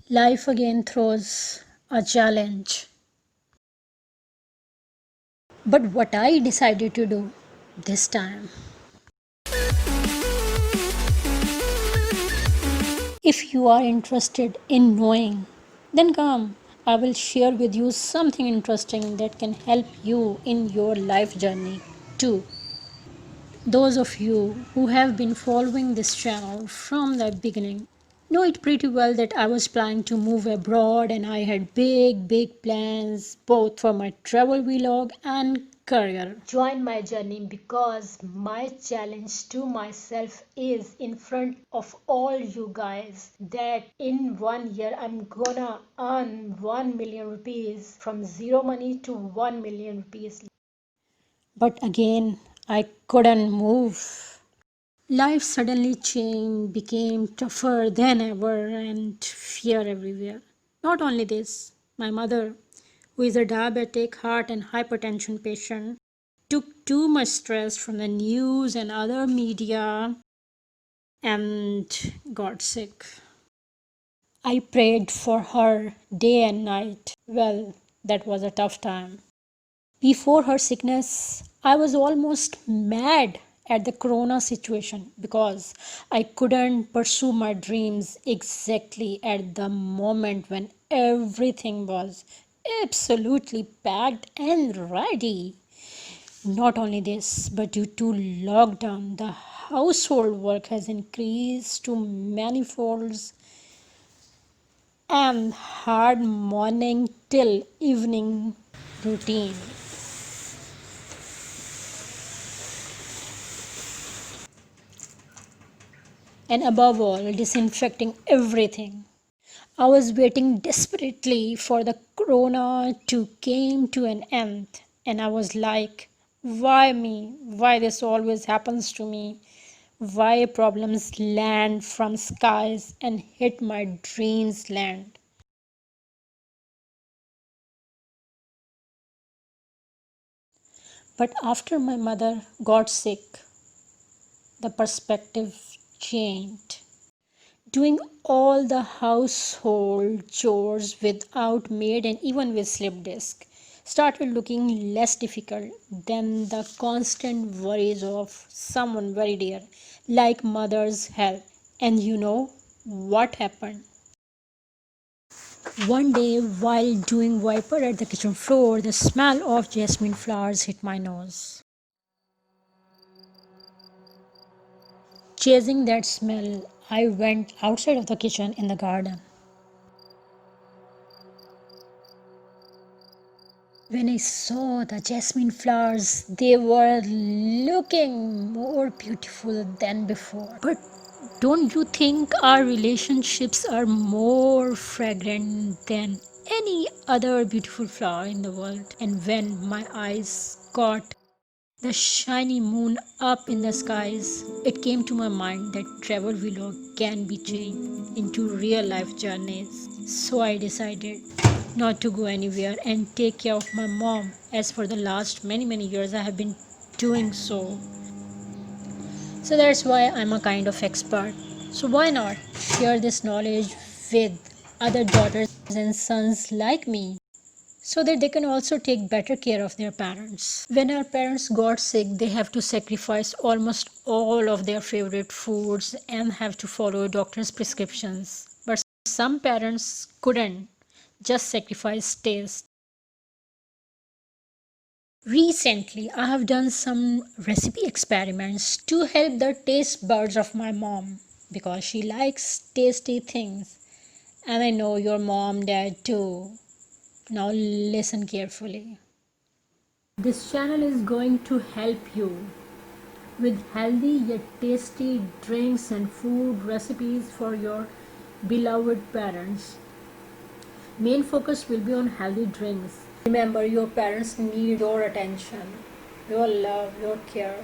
Life again throws a challenge. But what I decided to do this time, if you are interested in knowing, then come. I will share with you something interesting that can help you in your life journey too. Those of you who have been following this channel from the beginning know it pretty well that I was planning to move abroad and I had big plans both for my travel vlog and career. Join my journey because my challenge to myself is in front of all you guys that in 1 year I'm gonna earn 1 million rupees from zero money to 1 million rupees. But again, I couldn't move. Life suddenly changed, became tougher than ever, and fear everywhere. Not only this, my mother, who is a diabetic, heart, and hypertension patient, took too much stress from the news and other media and got sick. I prayed for her day and night. Well, that was a tough time. Before her sickness, I was almost mad at the corona situation because I couldn't pursue my dreams exactly at the moment when everything was absolutely packed and ready. Not only this, but due to lockdown, the household work has increased to manifolds and hard morning till evening routine. And above all, disinfecting everything. I was waiting desperately for the corona to came to an end, and I was like, why me? Why this always happens to me? Why problems land from skies and hit my dreams land? But after my mother got sick, the perspective changed. Doing all the household chores without maid and even with slip disc started looking less difficult than the constant worries of someone very dear, like mother's health. And you know what happened? One day, while doing wiper at the kitchen floor, the smell of jasmine flowers hit my nose. Chasing that smell, I went outside of the kitchen in the garden. When I saw the jasmine flowers, they were looking more beautiful than before. But don't you think our relationships are more fragrant than any other beautiful flower in the world? And when my eyes caught the shiny moon up in the skies, it came to my mind that travel vlog can be changed into real life journeys. So I decided not to go anywhere and take care of my mom as for the last many years I have been doing so. So that's why I'm a kind of expert. So why not share this knowledge with other daughters and sons like me, so that they can also take better care of their parents. When our parents got sick, they have to sacrifice almost all of their favorite foods and have to follow doctor's prescriptions. But some parents couldn't just sacrifice taste. Recently, I have done some recipe experiments to help the taste buds of my mom because she likes tasty things. And I know your mom, dad too. Now listen carefully. This channel is going to help you with healthy yet tasty drinks and food recipes for your beloved parents. Main focus will be on healthy drinks. Remember, your parents need your attention, your love, your care.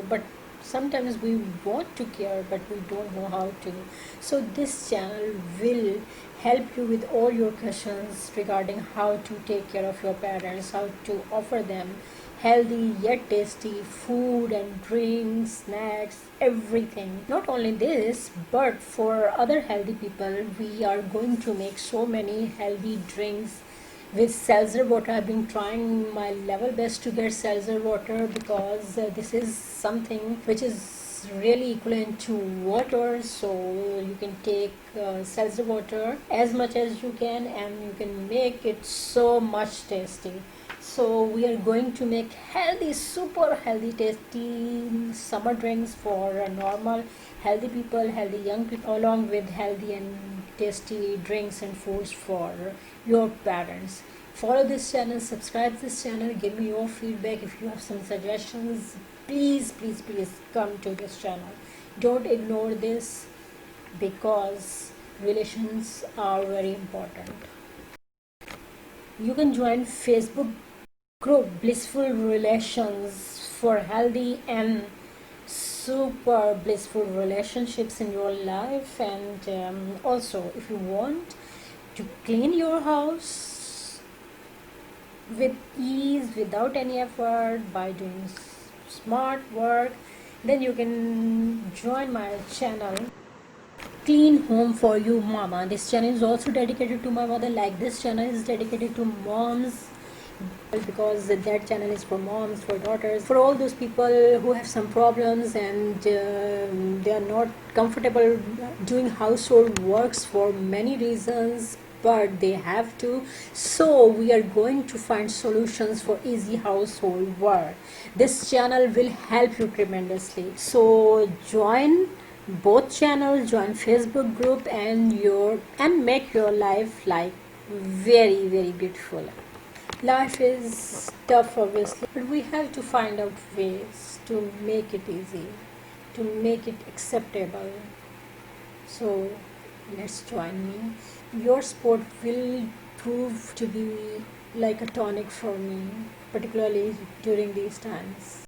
But sometimes we want to care, but we don't know how to. So, this channel will help you with all your questions regarding how to take care of your parents, how to offer them healthy yet tasty food and drinks, snacks, everything. Not only this, but for other healthy people, we are going to make so many healthy drinks with seltzer water. I've been trying my level best to get seltzer water because this is something which is really equivalent to water. So you can take seltzer water as much as you can, and you can make it so much tasty. So we are going to make healthy, super healthy, tasty summer drinks for normal healthy people, healthy young people, along with healthy and tasty drinks and foods for your parents. Follow this channel, subscribe this channel, give me your feedback. If you have some suggestions, please, please, please come to this channel. Don't ignore this because relations are very important. You can join Facebook group Blissful Relations for healthy and super blissful relationships in your life. And also, if you want to clean your house with ease without any effort by doing smart work, then you can join my channel Clean Home for You Mama. This channel is also dedicated to my mother, like this channel is dedicated to moms, because that channel is for moms, for daughters, for all those people who have some problems and they are not comfortable doing household works for many reasons, but they have to. So we are going to find solutions for easy household work. This channel will help you tremendously. So join both channels, join Facebook group, and make your life like very, very beautiful. Life is tough, obviously, but we have to find out ways to make it easy, to make it acceptable. So let's join me. Your sport will prove to be like a tonic for me, particularly during these times.